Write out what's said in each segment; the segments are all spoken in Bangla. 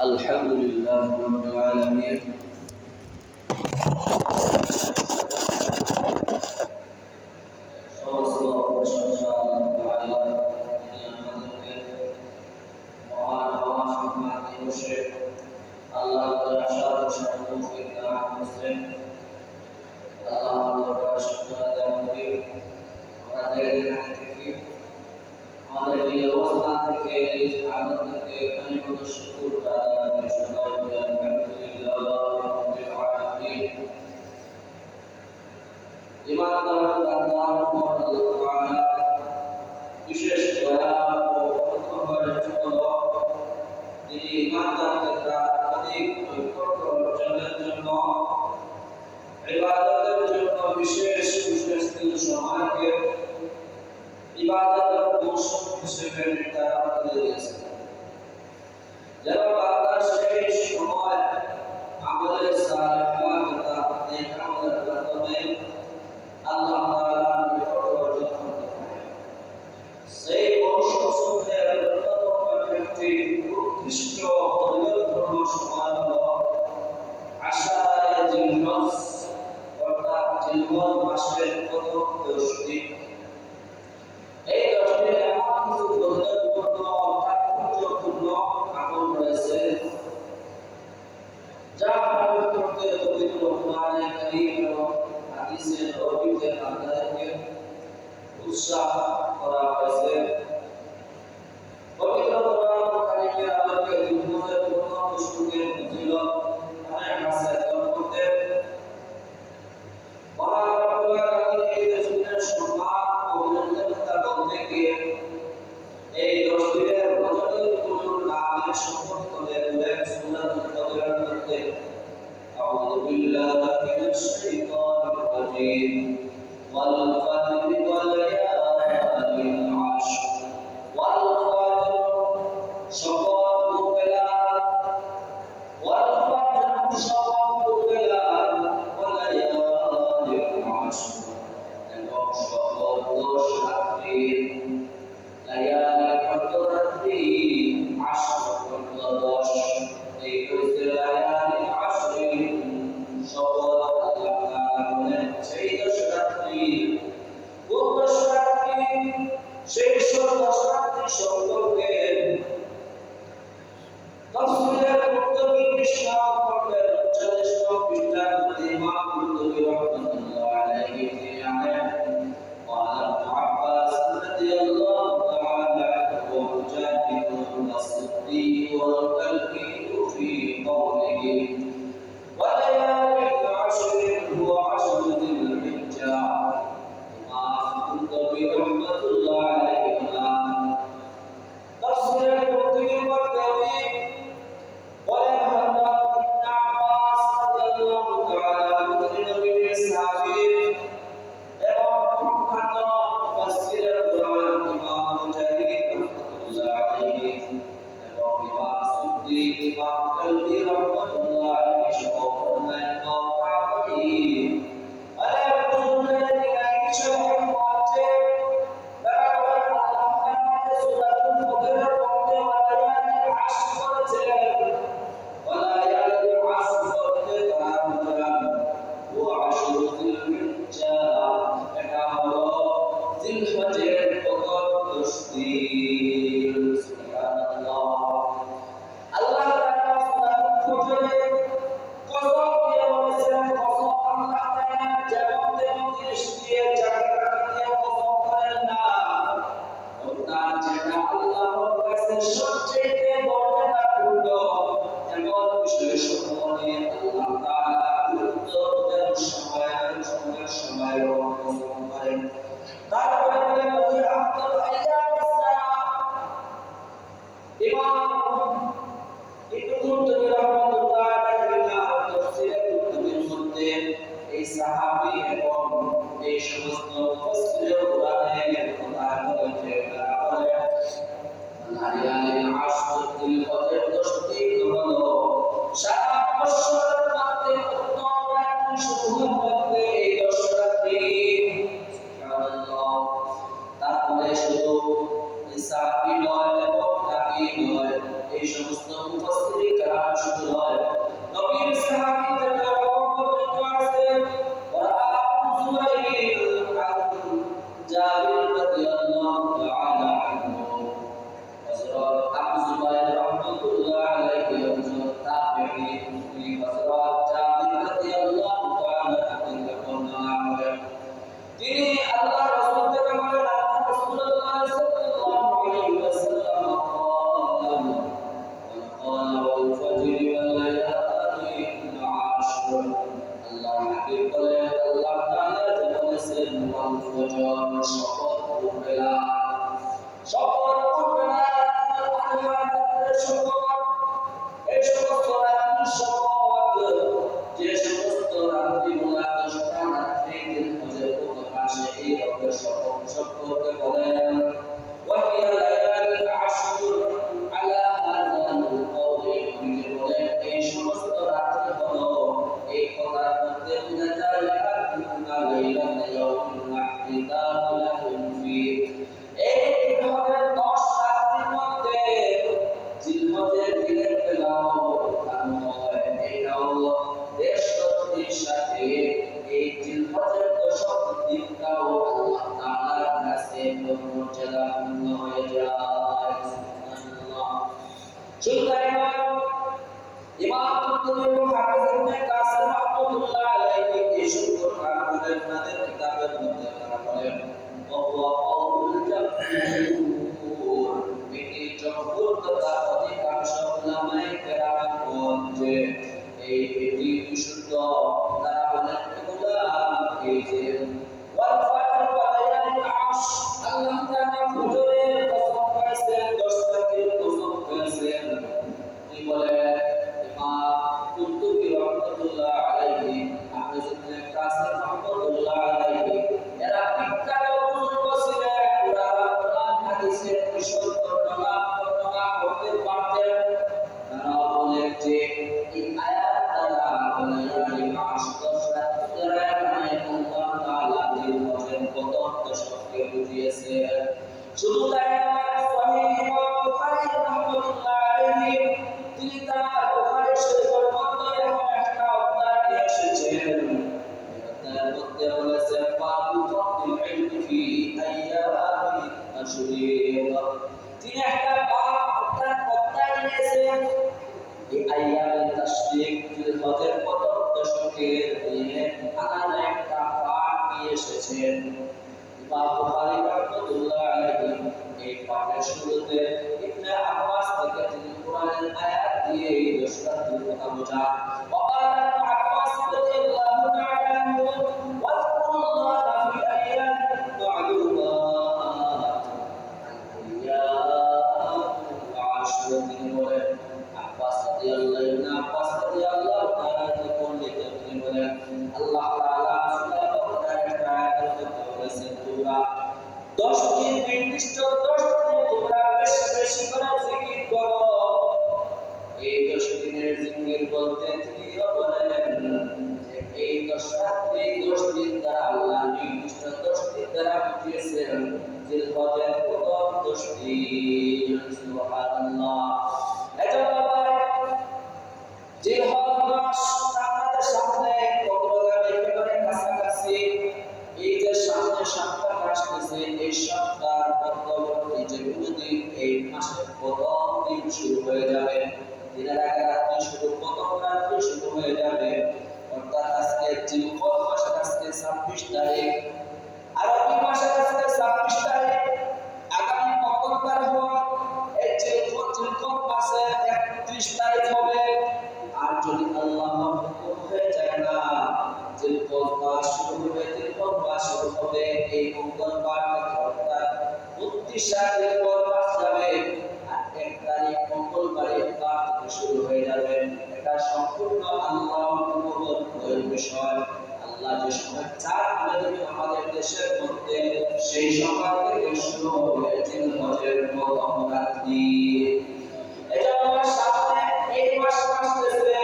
الحمد لله رب العالمين আমাদের এই অবস্থা থেকে এই আনন্দ থেকে অনেক শুকর আদায় সবাই বলে আলহামদুলিল্লাহ রাব্বিল আলামিন। ইমানদার বান্দার উপর আল্লাহ তাআলা বিশেষ দয়া ও অনুগ্রহের জন্য তিনি ইমানদারদের অধিক নৈকট্য অর্জনের জন্য ইবাদতের জন্য বিশেষ বিশেষ কিছু সময়কে ইবাদতের মৌসুম হিসেবে নির্ধারণ করে দিয়েছেন, যেন বান্দার সেই সময় আমলের সালেহা তথা নেক আমলের মাধ্যমে আল্লাহ তাআলার নিকট অর্জন করতে পারে। সেই মৌসুমের অন্যতম একটি উৎকৃষ্ট পরিবর্তন সময় হলো আশারায়ে জিলহজ, অর্থাৎ জিলহজ মাসের প্রথম 10 দিন। এই 10 দিনে এমন কিছু গুরুত্বপূর্ণ তাৎপর্যপূর্ণ আমল রয়েছে যা পালন করতে পবিত্র কোরআনে কারীম এবং হাদিসে নববীতে আমাদেরকে উৎসাহ করা হয়েছে। পবিত্র কোরআন কারীমের আলোকে জিলহজের প্রথম 10 দিনের ফজিলত অনেক আছে করতে মহান রব্বুল আলামিন এই 10 দিনের সম্মান ও মর্যাদা বলতে গিয়ে এই 10 দিনের ফজিলতগুলোর নামের সম্পর্কে বলেন সূরাতুল ফাতিহার মধ্যে আউযু বিল্লাহি মিনাশ শাইতানির রাজীম ওয়াল ফাজরি ওয়াল লায়ালিল আশর ওয়াল ফাজর শপথ দুবেলা ওয়াল ফাজর শপথ দুবেলা ওয়াল লায়ালিল আশর এবং শপথ 10 রাত্রির লায়ালি কত রাত্রি আশর কত 10 এই হচ্ছে লায়ালি আশর শপথ আল্লাহ তাআলা বলেন সেই 10 রাত্রি কোন 10 রাত্রি সেই সব 10 রাত্রি সম্পর্কে তাফসীরের মুক্তবি পৃষ্ঠা করলেন 40 পৃষ্ঠা ইমাম মুক্তবি রাহমাতুল্লাহ আলাইহি তিনি আনেন قال ابن عباس رضي الله تعالى عنه ومجاهد والصدي والكلبي في قوله وليالي العشر هو 10 ذي الحجة إمام القرطبي رحمة الله عليه تفسير القرطبي والقرطبي ولم يرد ابن عباس رضي الله تعالى عنه من الصحابي এবং প্রখ্যাত মুফাসসিরের কোরআন ইমাম মুজাহিদ রাহমাতুল্লাহ আলাইহি এবং ইমাম সুদ্দি ইমাম কালবি রাহমাতুল্লাহ আলাইহি সহ অন্যান্য তাবেঈন আরে বুজুর্গদের দিকে কিছু আছে তারা বলেন আল্লাহ তাআলা সূরাতুল ফাতিহার মধ্যে ওয়ালায়ালিল আশর করেছিলেন। ওয়ালায়ালিল আশর বলতে তারা বুঝলেন ও 10 জিল হিজ্জা, এটা হলো জিলহজের প্রথম 10 দিন। সুবহানাল্লাহ। আল্লাহ তাআলা সূরাতুল ফাতিহারে কসম দিয়ে বলেছেন, কসম আল্লাহ তাআলা যেমন তেমন জিনিস দিয়ে জায়গা দিয়ে কসম করেন না, অর্থাৎ যেটা আল্লাহর কাছে সবচেয়ে মর্যাদাপূর্ণ এমন বিষয় সম্পর্কে আল্লাহ তাআলা গুরুত্বের সময় কসম করেন। তারপরে বলেন ওই আব্দুল আইয়াম ইমাম ইবনে কুরতুবী রাহমাতুল্লাহ আলাইহি তাফসীরে কুরতুবীর মধ্যে এই সাহাবী এবং এই সমস্ত মুফাসসিরে কোরআনের কথা বলেছে। তারা বলেন লায়ালিল আশর জিলহজের 10 দিন হলো সারা বছরের মধ্যে উত্তম রাত্রি সমূহের মধ্যে এই 10 রাত্রি। সুবহানাল্লাহ। তারপরে শুধু সাহাবী নয় এবং তাবেঈ নয়, এই সমস্ত মুফাসসিরিন কেরাম শুরু হয় নবীর সাহাবী থেকে বর্ণিত আছে আবু যুবাইর জাবির রাদিয়াল্লাহু তাআলা আনহু হযরত আবু যুবাইর রাহমাতুল্লাহ আলাইহি একজন তাবেঈ হযরত জাবির রাদিয়াল্লাহু তাআলা থেকে বর্ণনা করেন তিনি আল্লাহ রাসূল থেকে বলেন রাসূলুল্লাহ সাল্লাল্লাহু আলাইহি ওয়াসাল্লাম قال والفجر والليالي عشر আল্লাহ হাবিব বলেন আল্লাহ তাআলা বলেছেন ওয়াল ফজর শপথ করবেলা শপথ করবেলা এই সমস্ত রাত্রি শপথ যে সমস্ত রাত্রিগুলা 10টা রাত্রি দিন ফজর পর্যন্ত আসে এই রকমের শপথকে বলেন وهي ليالي العشر على هذا القول বলেন এই সমস্ত রাত্রি হলো এই কথার মধ্যে বোঝা যায় লাকুনা লাইলাতা ইয়াউমিন মাহদিদাতু লাকুম ফি এই হবে 10 রাত্রির মধ্যে জিলহজের দিনের বেলাও উঠানো হয় এটা হলো দেশভক্তির সাথে এই জিলহজের 10 দিনটাও আল্লাহ তাআলার কাছে মর্যাদাপূর্ণ হয়ে যায় সুবহানাল্লাহ সুতরাং ইমাম কুরতুবী এবং হাফেজ ইবনে কাসির রাহমাতুল্লাহ আলাইহি এই সকল কারণের তাদের কিতাবের মধ্যে তারা বলেন ওয়া কাউলুল জামহুর এটি জমহুর তথা অধিকাংশ উলামায়ে কেরাম বলেন এই এটি বিশুদ্ধ তারা বলেন এগুলা এই যে ওয়াল ফাজর ওয়া লায়ালিন আশ আল্লাহ তাআলা ফজরের কসম করেছেন 10 রাতের কসম করেছেন কি বলে ইমাম কুরতুবী রাহমাতুল্লাহ আলাইহি হাফেজ ইবনে কাসির রাহমাতুল্লাহ আলাইহি এরা বিখ্যাত বুজুর্গ ছিলেন কুরআন হাদিসের বিশদ বর্ণনা করতে পারতেন তারা বলেন যে এই আয়াত দ্বারা লায়ালিন আশ 10 রাত দ্বারা মানে আল্লাহ তাআলা জিলহজের প্রথম দশককে বুঝিয়েছেন শুধু তাই নয় সহিহ ইমাম বুখারী রাহমাতুল্লাহ আলাইহি তিনি তার বুখারী শরীফের মধ্যে এমন একটা অধ্যায় নিয়ে এসেছেন তার মধ্যে বলেছেন বাবু ফাদিল ইলমি ফি আইয়ামি আশরিক তিনি একটা অধ্যায় নিয়েছেন এই আইয়ামে তাশরিক জিলহজের প্রথম দশকের দিনে আলাদা একটা পাঠ নিয়ে এসেছেন ইমাম বুখারী রাহমাতুল্লাহ আলাইহি এই পাঠের শুরুতে ইবনে আব্বাস থেকে তিনি কোরআনের আয়াত দিয়ে এই দশটার কথা বোঝান وقال ابن عباس رضي الله تعالى عنه واذكروا الله في ايام معلومات الايام العشر তিনি বলেন আব্বাস রাদিয়াল্লাহু তাআলা তিনি বলেন আল্লাহ তাআলা সূরা বাকারার একটা আয়াতের মধ্যে বলেছেন তোমরা 10 দিন নির্দিষ্ট 10 দিনে তোমরা বেশি বেশি করে জিকির করো এই 10 দিনের জিকির বলতে তিনি বলেন যে এই 10 রাত্রি 10 দিন দ্বারা আল্লাহ নির্দিষ্ট 10 দিন দ্বারা বুঝিয়েছেন জিলহজের প্রথম 10 দিন সুবহানাল্লাহ এজন্য জিলহজ মাস আমাদের সামনে অগ্রগামী একেবারে কাছাকাছি এই যে সামনে সপ্তাহ আসতেছে এই সপ্তাহের মধ্যবর্তী যেগুলো দিন এই মাসের প্রথম দিন শুরু হয়ে যাবে দিনের আগে রাত্রি শুরু প্রথম রাত্রি শুরু হয়ে যাবে অর্থাৎ আজকে জিলহজ মাসের আজকে 26 তারিখ আরবি মাসের আজকে 26 তারিখ আগামী মঙ্গলবার হয় এই জিলহজ মাসের 31 তারিখ হবে আর যদি আল্লাহর হুকুম হয়ে যায় না জিলহজ মাস শুরু হবে জিলহজ মাস শুরু হবে এই মঙ্গলবার থেকে অর্থাৎ 29 জিলহজ মাস যাবে আর 1 তারিখ মঙ্গলবারে রাত থেকে শুরু হয়ে যাবে এটা সম্পূর্ণ আল্লাহর হুকুমের বিষয় আল্লাহ যে সময় চান আমাদের দেশের মধ্যে সেই সময় থেকে শুরু হবে জিলহজের প্রথম রাত্রি এটা আমার সামনে এই মাস আসতেছে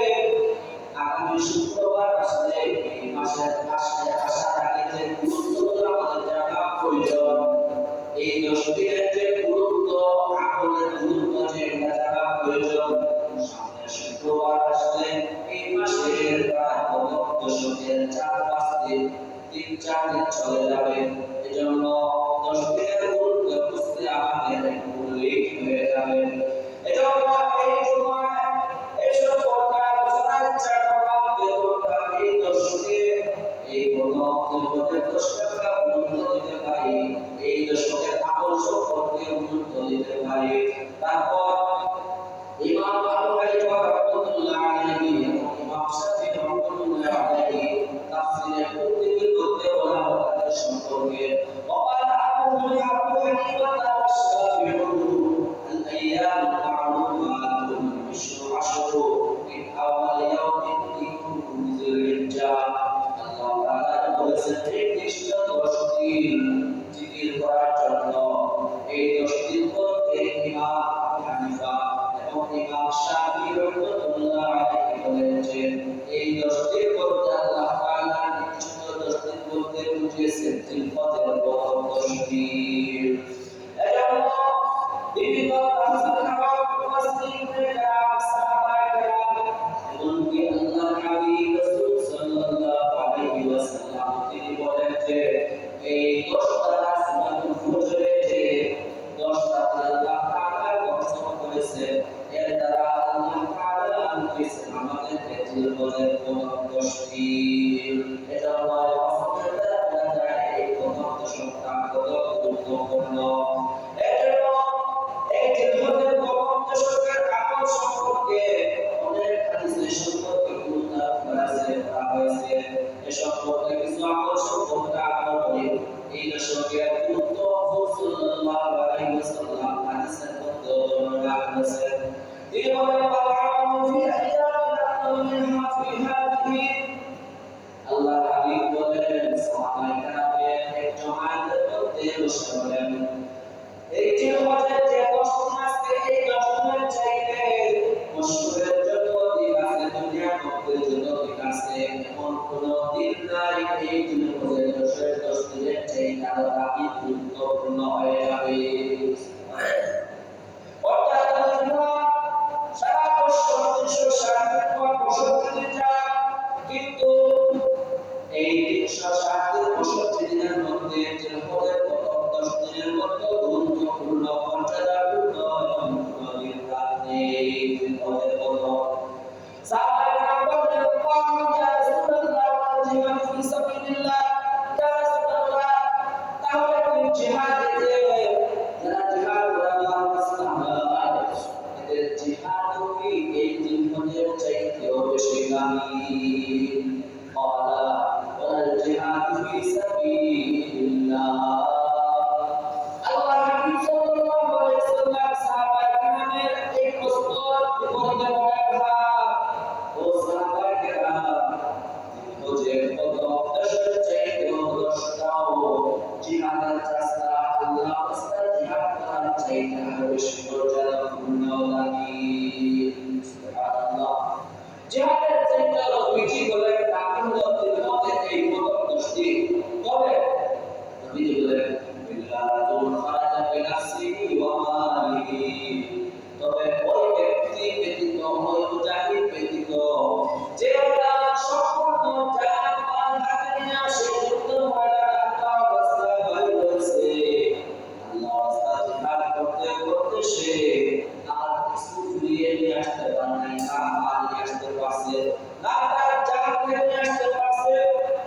আগামী শুক্রবার আসলে এই মাসের আসার আগে যে গুরুত্বগুলো আমাদের জানা প্রয়োজন এই 10 দিনের যে গুরুত্ব আমলের গুরুত্ব যে জানা 4 দিন চলে যাবে। এজন্য 10 দিনের গুরুত্ব বুঝতে আমাদের একটু লেট হয়ে যাবে। এজন্য এই সময় এসব কথা আলোচনার চাকা বেরোটা এই দশকে এই বনদের দশকে আমরা গুরুত্ব দিতে পারি, এই দশকের আমল সম্পর্কে গুরুত্ব দিতে পারি। তারপর ইমাম আবু হানিফা রাহমাতুল্লাহ আলাইহি এবং ইমাম শাফিঈ রাহমাতুল্লাহ আলাইহি তাফসীরে উল্লেখ করতে বলা হয়েছে সম্পর্কে وقال أبو حنيفة والشافعي الأيام المعلومات عشر من أول يوم من ذي الحجة الله تعالى বলেছেন এই 10 দিন জিকির করার জন্য। এই 10 দিন মধ্যে ইমাম আবু হানিফা এবং ইমাম শাফিঈ রাহমাতুল্লাহ আলাইহি বলেছেন এই 10 দিন মধ্যে আল্লাহ তাআলা নির্দিষ্ট 10 দিন মধ্যে বুঝিয়েছেন জিলহজের প্রথম 10 দিন। এজন্য বিভিন্ন তাফসীর এবং মুফাসসিরিনের কালাম সাহাবায়ে কেরাম এমনকি আল্লাহর হাবিব রাসূল সাল্লাল্লাহু আলাইহি ওয়াসাল্লাম তিনি বলেন যে এই 10টা আসমানুল ফজরে যে 10টা আল্লাহ তাআলা কসম করেছেন এর দ্বারা আল্লাহ তাআলা বুঝিয়েছেন আমাদেরকে জিলহজের প্রথম 10 দিন। এজন্য কসমের দ্বারা বোঝা যায় এই প্রথম 10টা কত গুরুত্বপূর্ণ। এজন্য এই জিলহজের প্রথম 10 আমল সম্পর্কে অনেক হাদিসে সম্পর্কে উল্লেখ করা হয়েছে। এই সম্পর্কে কিছু আমল সম্পর্কে আমরা বলি। এই দশকের গুরুত্ব রাসূল সাল্লাল্লাহু আলাইহি ওয়াসাল্লাম হাদিসের মধ্যে বর্ণনা করেছেন। তিনি বলেন বা'আমু ফি আইয়ামিন আ'লামিহা ফি হাদিহি আল্লাহ হাবিব বলেন সাহাবায়ে কেরামের একজন আয়াতের মধ্যে বসে বলেন এই জিলহজের যে 10 দিন আছে এই 10 দিনের চাইতে বছরের যত দিন আছে দুনিয়ার মধ্যে যত দিন আছে এমন কোন দিন নাই এই জিলহজের 10 দিনের চাইতে আরো দামি গুরুত্বপূর্ণ হয়ে যাবে। অর্থাৎ সারা বছর 360 বছর চলে যায়, কিন্তু এই 360 দিনের মধ্যে জিলহজের প্রথম 10 দিনের মধ্যে গুরুত্বপূর্ণ মর্যাদাপূর্ণ কোনো দিন নেই। জিলহজের প্রথম সাহাবায়ে কেরাম বললেন ইয়া রাসূলুল্লাহ জিহাদ ফি সাবিলিল্লাহ, ইয়া রাসূলুল্লাহ তাহলে কি জিহাদে যারা জিহাদ করে আল্লাহর রাস্তায় এদের জিহাদ কি এই জিলহজের চাইতেও বেশি দামি? قال والجهاد في سبيل الله আল্লাহ হাবিব সাল্লাল্লাহু আলাইহি ওয়াসাল্লাম সাহাবায়ে কেরামের এই প্রশ্নের বিপরীতে বলেন ও সাহাবায়ে কেরাম জিলহজের প্রথম 10 চাইতেও 10টাও জিহাদের রাস্তা আল্লাহর রাস্তায় জিহাদ করার চাইতে আরো বেশি মর্যাদাপূর্ণ লাগে। সুবহানাল্লাহ। জিহাদের চাইতে আরো বেশি বলে দামি হলো জিলহজের এই প্রথম 10 দিন। তবে নবী বলেন বিল্লাহুল খারাজা বিনাফসিহি ওয়া মালিহি, তবে ওই ব্যক্তি ব্যতীত ওই মুজাহিদ ব্যতীত যে সম্পূর্ণ জান মাল হাতে নিয়ে আসে যুদ্ধ ময়দানে আল্লাহর রাস্তায় বাইর হয়েছে, আল্লাহর রাস্তায় জিহাদ করতে করতে সে আর কিছু ফিরিয়ে নিয়ে আসতে পারে নাই, না মাল নিয়ে আসতে পারছে, না তার জান নিয়ে আসতে পারছে।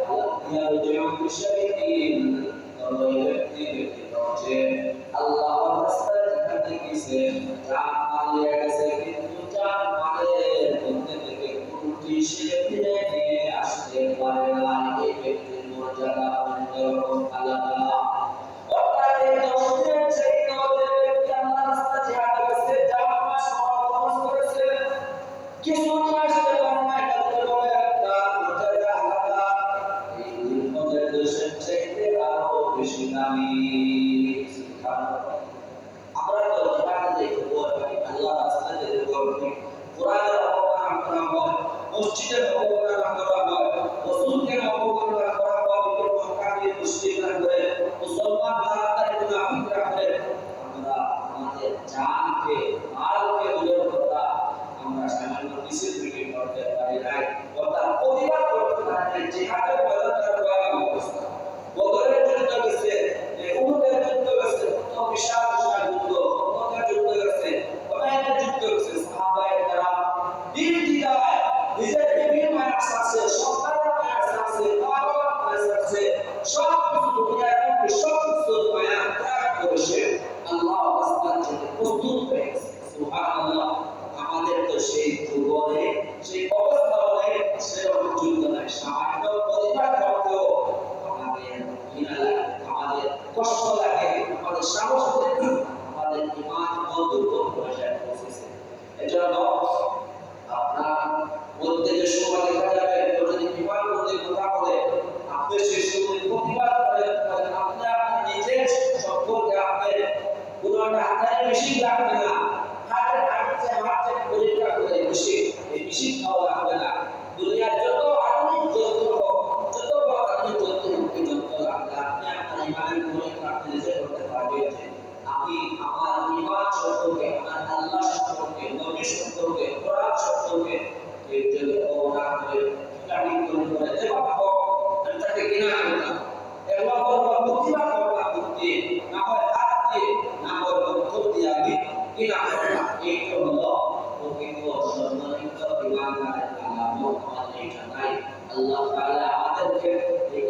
আল্লাহ ইয়ারজু বিশাইইন, তবে ব্যক্তি ব্যতীত যে আল্লাহর রাস্তায় জিহাদে গেছে, জান মাল নিয়ে গেছে, কিন্তু জান মালের মধ্যে থেকে কোনটি সে ফিরে নিয়ে আসতে পারে না, এই ব্যক্তির মর্যাদা অন্যরকম আলাদা। অর্থাৎ এই 10 দিনের চাইতে ওদের ব্যক্তি আল্লাহর রাস্তায় জিহাদে গেছে, জান মাল খরচ করেছে, কিছু নিয়ে আসতে পারে না, এটা বলে একটা মর্যাদা আলাদা। এই জিলহজের 10 চাইতে আরো বেশি দামি। সুবহানাল্লাহ। আমরা তো জিহাদে দেখতে পাই আল্লাহর রাস্তায় যেতে পারি, কোরআনের অবমাননা করা হয়, মসজিদের অবমাননা করা হয়, রাসূলকে অবমাননা করা হয়, বিভিন্ন মক্কার মুশরিকরা করে, মুসলমান ভারতের মুনাফিকরা করে। আমরা আমাদের জানকে মালকে ওদের কথা আমরা সামান্য ডিসিপ্লিন করতে পারি নাই, অর্থাৎ প্রতিবাদ করতে পারি নাই। জিহাদের ময়দানের ভয়াবহ অবস্থা। সুবহানাল্লাহ আমাদের তো সেই যুগরে সেই অবস্থানে সেরকম যুদ্ধ নাই সামান্য প্রতিবাদ করতেও আমাদের ঘৃণা লাগে আমাদের কষ্ট লাগে আমাদের সাহস লাগে আমাদের ঈমান দুর্বল পর্যায়ে পৌঁছেছে এজন্য আপনার মধ্যে যে সময় দেখা যাবে যদি ঈমান মধ্যে কথা বলে আপনি সেই সময় প্রতিবাদ করেন আপনি আপনার নিজের সম্পর্কে আপনি কোনটা হাতে বেশি লাগবে না হাতে পরীক্ষা করে বেশি এই বেশি খাওয়া লাগবে না দুনিয়ার যত আধুনিক যন্ত্র যত বড় আধুনিক যন্ত্র এই যন্ত্র লাগবে আপনি আপনার ঈমানের পরীক্ষা আপনি নিজে করতে পারবেন আমি আমার ঈমান সম্পর্কে আমার আল্লাহ সম্পর্কে নবী সম্পর্কে কোরআন সম্পর্কে এই যে ওরা করে স্টাডি করে যেভাবে হোক আমি তাকে ঘৃণা করতাম এগুলো করবো প্রতিবাদ করতাম বুদ্ধি না হয় হাত দিয়ে না হয় বন্ধু দিয়ে আমি ঘৃণা করতাম এইটা হলো প্রকৃত সম্মানিত ঈমানদারের আলামত আমাদের এটা নাই আল্লাহ তাআলা আমাদেরকে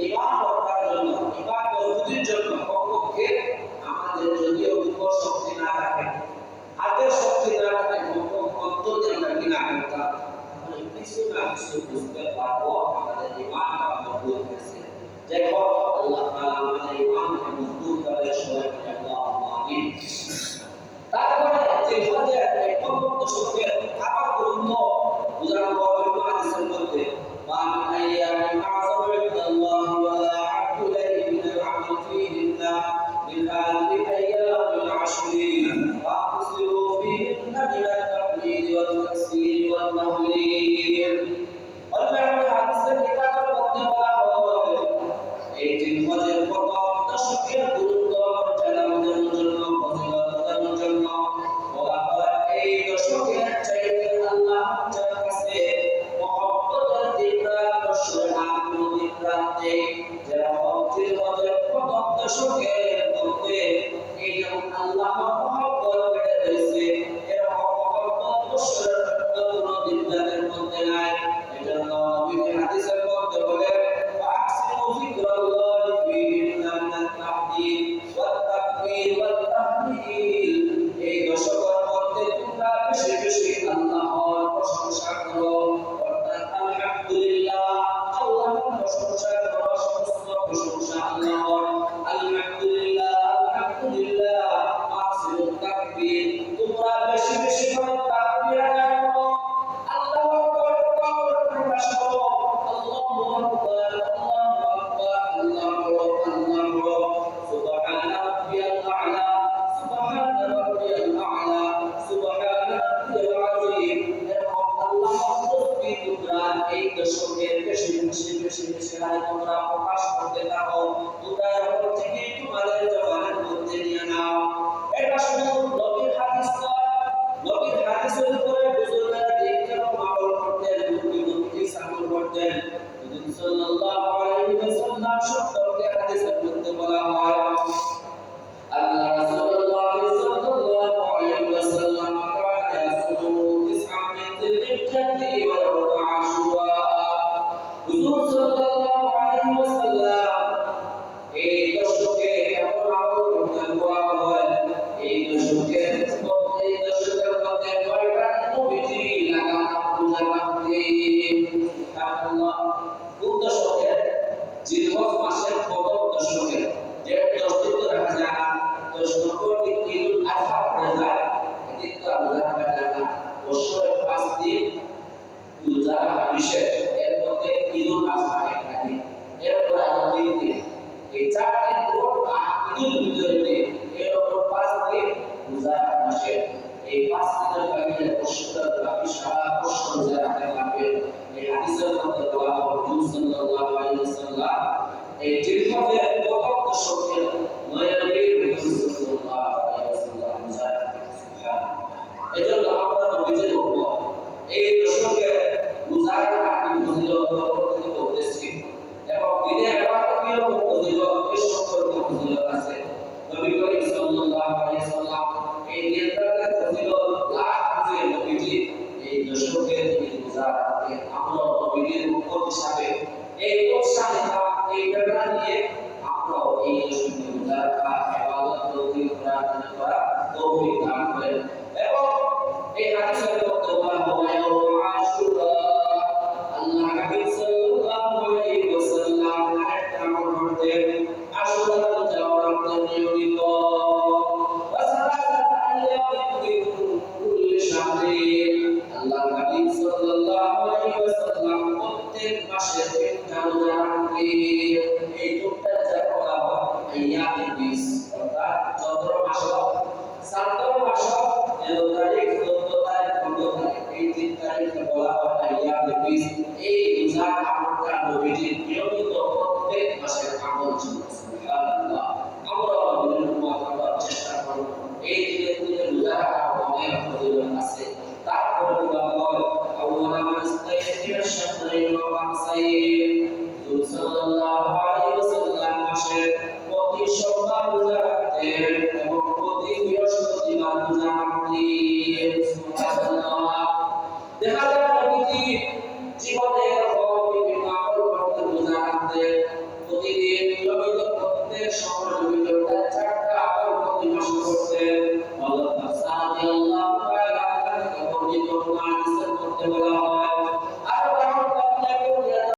ঈমান রক্ষার জন্য ঈমান মজবুতির জন্য কমপক্ষে আমাদের যদিও উপর শক্তি না থাকে হাতের শক্তি না থাকে অন্তর দিয়ে আমরা ঘৃণা করতাম তাহলে কিছু না কিছু বুঝতে পারবো আমাদের ঈমানটা মজবুত হয়েছে যাই হোক আল্লাহ তাআলা আমাদের ঈমানকে মজবুত করে সবাই বলে আল্লাহুম্মা আমিন তারপরে যে হজে কমপক্ষ শক্তি আবার গুরুত্ব বুঝানো হবে হাদিসের মধ্যে মা মিন আইয়ামিন আযম ইনদাল্লাহি ওয়া লা আ'বু ইলাইহি মিনাল আমল ফীহিন্না من هذه الأيام العشر فأقصروا فيهن من التحميد والتكسير والتهليل والمعنى حديث الكتاب والتوراة এই দিন হজের প্রথম দশকের গুরুত্ব জানানোর জন্য ফজিলতের জন্য বলা হয় এই দশকের চাইতে আল্লাহ তাআলার কাছে মহব্বতের দিকরা দশকের আনন্দ দিকরা যারা হজের প্রথম দশকের মধ্যে এই যেমন আল্লাহ মহব্বত বেড়ে রয়েছে এরকম মহব্বত দশকের কোনো দিকদের মধ্যে নাই এজন্য নবী হাদিসের মধ্যে বলেন فأحسنوا ذكر الله فيهن من التحديد والتكبير والتهليل এই দশকের মধ্যে তোমরা বেশি বেশি আল্লাহর প্রশংসা করো অর্থাৎ আলহামদুলিল্লাহ আল্লাহর প্রশংসা করো সমস্ত প্রশংসা আল্লাহর আলহামদুলিল্লাহ আলহামদুলিল্লাহ আহসিনুত তাকবীর তোমরা বেশি বেশি করে তাকবীর আদায় করো আল্লাহু আকবার প্রকাশ করো আল্লাহু আকবার سبحان ربي الأعلى سبحان ربي الأعلى سبحان ربي العظيم الله تسبي তোমরা এই দশকের বেশি বেশি বেশি বেশি হারে তোমরা প্রকাশ করতে থাকো তোমরা এরপর থেকে তোমাদের জবানের মধ্যে নিয়ে নাও এটা শুধু নবীর হাদিস নয় নবীর হাদিসের উপরে বুজুর্গরা দেখতেন আমল করতেন নবী আমল করতেন নবী সাল্লাল্লাহু আলাইহি ওয়াসাল্লাম সম্পর্কে হাদিসের মধ্যে বলা হয় আল্লাহ রাসূলুল্লাহ সাল্লাল্লাহু আলাইহি ওয়াসাল্লাম কানা ইয়াসুমু তিসআ মিন যিলহিজ্জাতি ওয়া ইয়াউমু আশুরা হুজুর সাল্লাল্লাহু আলাইহি ওয়াসাল্লাম এই দশকে এমন আমল করতেন বলা হয় এই দশকের মধ্যে কয়টা নবীজি লাগানো পূজা করতে সুবহানাল্লাহ কোন দশকে জিলহজ মাসের প্রথম দশকে যে 10 দিন তো রাখা যায় না 10 নম্বর দিন ঈদুল আযহা পড়ে যায় এদিন তো আমরা রাখা না বছরে 5 দিন পূজা বিশেষ এর মধ্যে ঈদুল আযহা একটা দিন এরপর আরো 3 দিন এই 4 দিন পর ঈদুল ফিতরে এরপর 5 দিন পূজা মাসে এই 5 দিনের কারণে পশুরা সারা বছর রোজা রাখতে পারবে এই হাদিসের মধ্যে বলা হয় রাসূল সাল্লাল্লাহু আলাইহি ওয়াসাল্লাম এই জিলহজের প্রথম দশকে নবীর রাসূল সাল্লাল্লাহু আলাইহি ওয়াসাল্লাম যায় সুবহানাল্লাহ এজন্য আমরা নবীজির উপর এই দশকে রোজা রাখা ফজিলত বর্ণিত করেছি এবং দিনে ইবাদতের ফজিলত এই সম্পর্কে ফজিলত আছে নবী করিম সাল্লাল্লাহু আলাইহি ওয়াসাল্লাম এই নির্ধারিত ফজিলত লাভ যে নবীজি এই দশকে রোজা রাখতে আমরা নবীর উপর হিসাবে এই উৎসাহিতা এই প্রেরণা নিয়ে আমরা এই দশকে রোজা রাখা ইবাদত তৌফিক প্রার্থনা করা তৌফিক দান করেন এবং এই এই টুকটা যারা বলা হয় আইয়ামে বিস, অর্থাৎ চন্দ্র মাস, চাঁদ মাস, 13 তারিখ, 14 তারিখ, 15 তারিখ, এই 3 তারিখকে বলা হয় আইয়ামে বিস। এই রোজা আমলটা নবীজি নিয়মিত প্রত্যেক মাসের আমল ছিল। সুবহানাল্লাহ। আমরা বিভিন্ন মতামত চেষ্টা করব এই দিনে রোজা রাখা অনেক প্রয়োজন আছে। তারপরে বলা আল্লাহ মাস্তাইফির শাহরাইন ওয়া মাসাইন, রাসূল সাল্লাল্লাহু আলাইহি ওয়াসাল্লাম মাসে প্রতি সোমবার রোজা রাখতেন এবং প্রতি বৃহস্পতিবার রোজা রাখতেন।